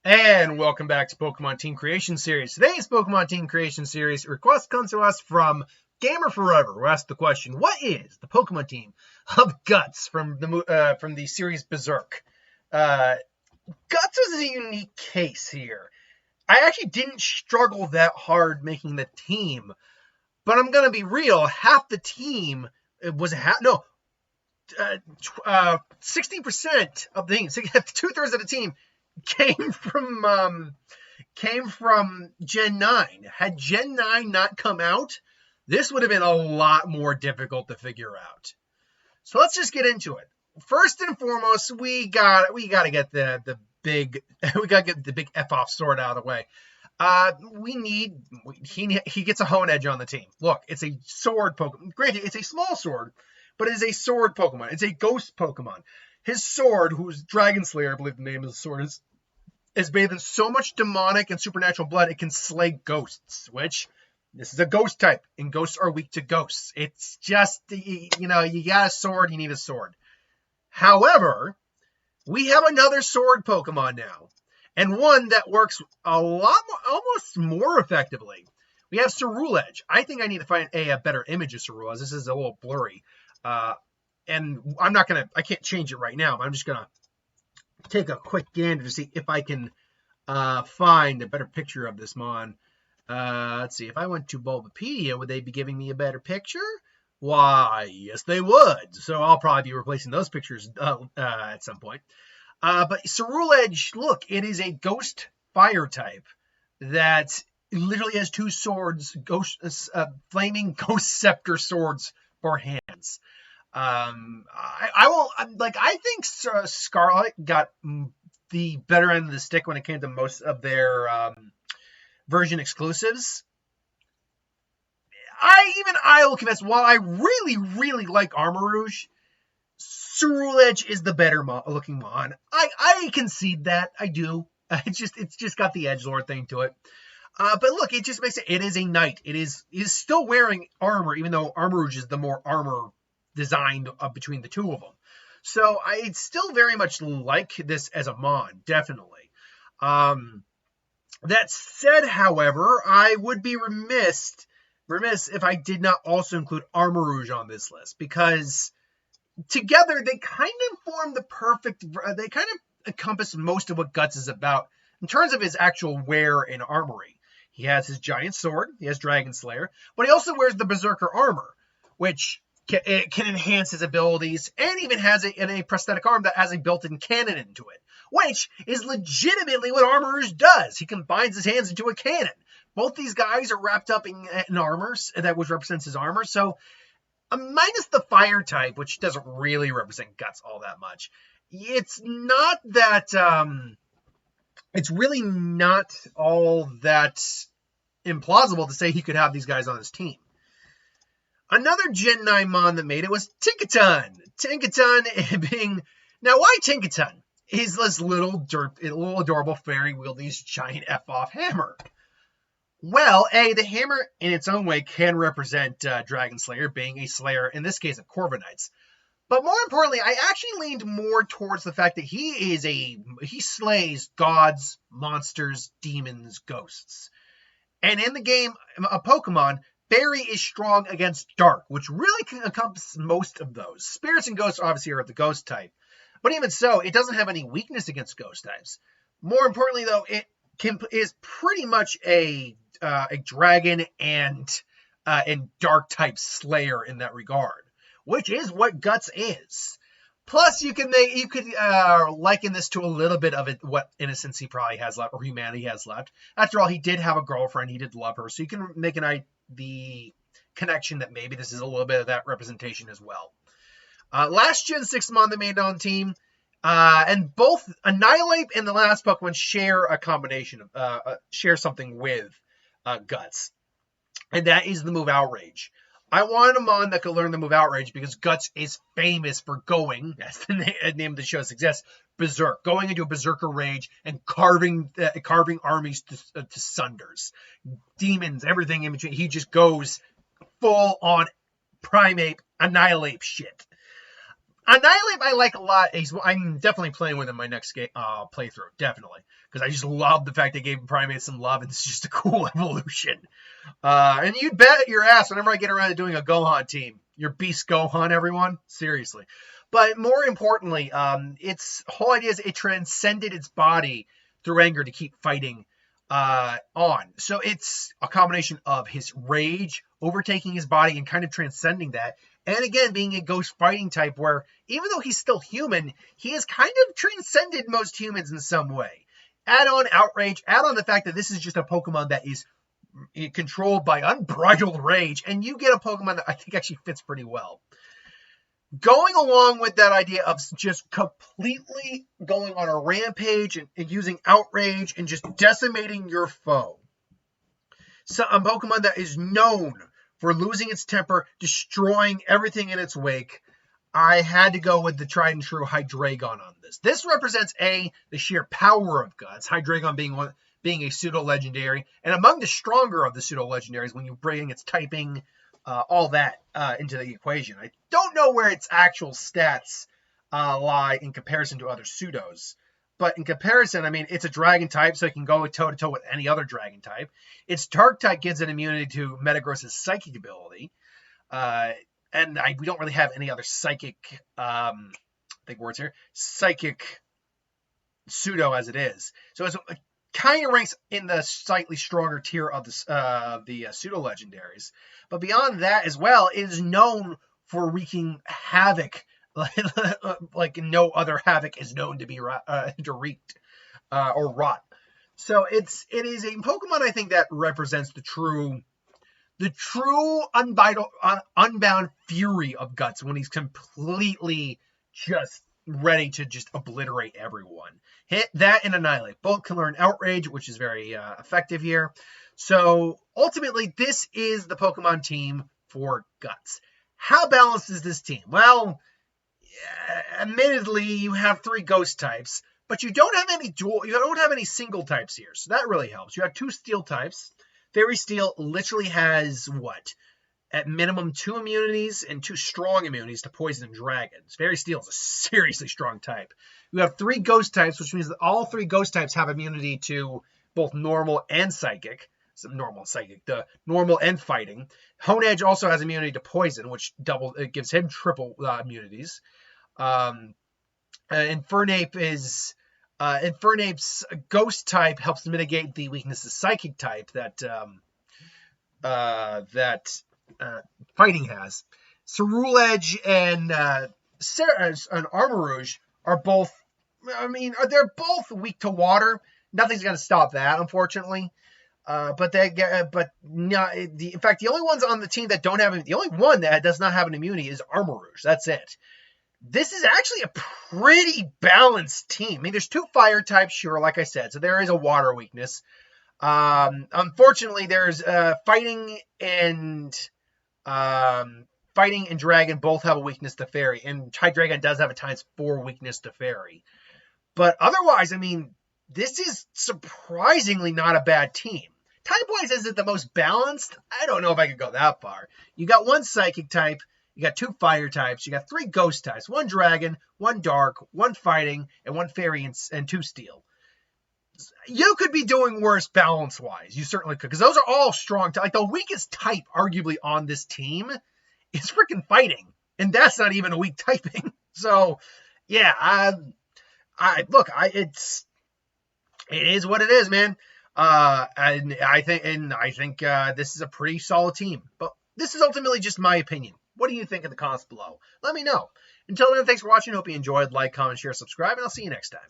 And welcome back to Pokemon Team Creation Series. Today's Pokemon Team Creation Series request comes to us from Gamer Forever, who asked the question, what is the Pokemon team of Guts from the series Berserk? Guts was a unique case here. I actually didn't struggle that hard making the team, but I'm going to be real, half the team was 60% of the team, 2/3 of the team came from Gen 9. Had Gen 9 not come out, this would have been a lot more difficult to figure out. So let's just get into it. First and foremost, we got to get the big F off sword out of the way. He gets a Hone Edge on the team. Look, it's a sword Pokemon. Granted, it's a small sword, but it is a sword Pokemon. It's a ghost Pokemon. His sword, who's Dragon Slayer, I believe the name of the sword is bathed in so much demonic and supernatural blood it can slay ghosts, which this is a ghost type, and ghosts are weak to ghosts. It's just, you got a sword, you need a sword. However, we have another sword Pokemon now, and one that works almost more effectively. We have Ceruledge. I think I need to find a better image of Ceruledge. This is a little blurry. And I can't change it right now, but I'm just going to take a quick gander to see if I can find a better picture of this mon. Let's see. If I went to Bulbapedia, would they be giving me a better picture? Why, yes, they would. So I'll probably be replacing those pictures at some point. But Ceruledge, look, it is a ghost fire type that literally has two swords, flaming ghost scepter swords for hands. I think Scarlet got the better end of the stick when it came to most of their version exclusives. I will confess, while I really, really like Armarouge, Ceruledge is the better looking mon. I concede that. I do. It's just got the edgelord thing to it. But look, it just makes it is a knight. It is still wearing armor, even though Armarouge is the more armor designed between the two of them. So I still very much like this as a mon, definitely. That said, however, I would be remiss if I did not also include Armarouge on this list, because together they kind of form they kind of encompass most of what Guts is about in terms of his actual wear and armory. He has his giant sword, he has Dragon Slayer, but he also wears the Berserker armor, which can enhance his abilities, and even has a prosthetic arm that has a built-in cannon into it, which is legitimately what Armarouge does. He combines his hands into a cannon. Both these guys are wrapped up in armors, which represents his armor, so minus the fire type, which doesn't really represent Guts all that much. It's not that, it's really not all that implausible to say he could have these guys on his team. Another Gen 9 mon that made it was Tinkaton. Tinkaton being... Now, why Tinkaton? He's this little adorable fairy wielding his giant F-off hammer. Well, the hammer in its own way can represent Dragon Slayer, being a slayer, in this case, of Corviknights. But more importantly, I actually leaned more towards the fact that he slays gods, monsters, demons, ghosts. And in the game of Pokemon, Fairy is strong against Dark, which really can encompass most of those. Spirits and Ghosts obviously are the Ghost type. But even so, it doesn't have any weakness against Ghost types. More importantly, though, it is pretty much a dragon and Dark type slayer in that regard, which is what Guts is. Plus, you could liken this to a little bit of what innocence he probably has left, or humanity has left. After all, he did have a girlfriend, he did love her, so you can make the connection that maybe this is a little bit of that representation as well. Last Gen 6 mon that made it on the team, and both Annihilape and the last Pokemon share a combination of share something with Guts, and that is the move Outrage. I wanted a mon that could learn the move Outrage because Guts is famous for going, as the name of the show suggests, berserk, going into a berserker rage and carving armies to sunders, demons, everything in between. He just goes full on Primeape, Annihilape shit. Annihilape I like a lot. I'm definitely playing with him my next playthrough, definitely, because I just love the fact they gave Primates some love, and it's just a cool evolution. And you bet your ass whenever I get around to doing a Gohan team, your Beast Gohan, everyone, seriously. But more importantly, its whole idea is it transcended its body through anger to keep fighting on. So it's a combination of his rage overtaking his body and kind of transcending that. And again, being a ghost fighting type where even though he's still human, he has kind of transcended most humans in some way. Add on outrage, add on the fact that this is just a Pokemon that is controlled by unbridled rage, and you get a Pokemon that I think actually fits pretty well. Going along with that idea of just completely going on a rampage and using outrage and just decimating your foe. So a Pokemon that is known for losing its temper, destroying everything in its wake. I had to go with the tried and true Hydreigon on this. This represents the sheer power of Guts, Hydreigon being a pseudo-legendary, and among the stronger of the pseudo-legendaries when you bring its typing, all that into the equation. I don't know where its actual stats lie in comparison to other pseudos. But in comparison, I mean, it's a dragon type, so it can go toe-to-toe with any other dragon type. Its dark type gives it immunity to Metagross's psychic ability. And we don't really have any other psychic, big words here, psychic pseudo as it is. So it kind of ranks in the slightly stronger tier of the pseudo-legendaries. But beyond that as well, it is known for wreaking havoc like no other havoc is known to be wreaked or wrought. So it is a Pokemon I think that represents the true unbound fury of Guts when he's completely just ready to just obliterate everyone. Hit that and Annihilape. Both can learn Outrage, which is very effective here. So ultimately, this is the Pokemon team for Guts. How balanced is this team? Well, admittedly, you have 3 ghost types, but you don't have any single types here, so that really helps. You have 2 steel types. Fairy Steel literally has at minimum 2 immunities and 2 strong immunities to poison and dragons. Fairy Steel is a seriously strong type. You have 3 ghost types, which means that all 3 ghost types have immunity to both normal and psychic. The normal and fighting. Honedge also has immunity to poison, which gives him triple immunities. Infernape's ghost type helps mitigate the weakness of psychic type that fighting has. Ceruledge and Armarouge are both. They're both weak to water. Nothing's going to stop that, unfortunately. In fact, the only ones on the team that the only one that does not have an immunity is Armarouge. That's it. This is actually a pretty balanced team. I mean, there's 2 fire types, sure, like I said, so there is a water weakness. Unfortunately, there's fighting and dragon both have a weakness to fairy, and Hydreigon does have a ×4 weakness to fairy. But otherwise, I mean, this is surprisingly not a bad team. Type-wise, is it the most balanced? I don't know if I could go that far. You got 1 psychic type, you got 2 fire types, you got 3 ghost types, 1 dragon, 1 dark, 1 fighting, and 1 fairy and 2 steel. You could be doing worse balance-wise. You certainly could, because those are all strong. Like, the weakest type, arguably, on this team is freaking fighting, and that's not even a weak typing. So, yeah, it is what it is, man. And I think this is a pretty solid team. But this is ultimately just my opinion. What do you think in the comments below? Let me know. Until then, thanks for watching. Hope you enjoyed. Like, comment, share, subscribe, and I'll see you next time.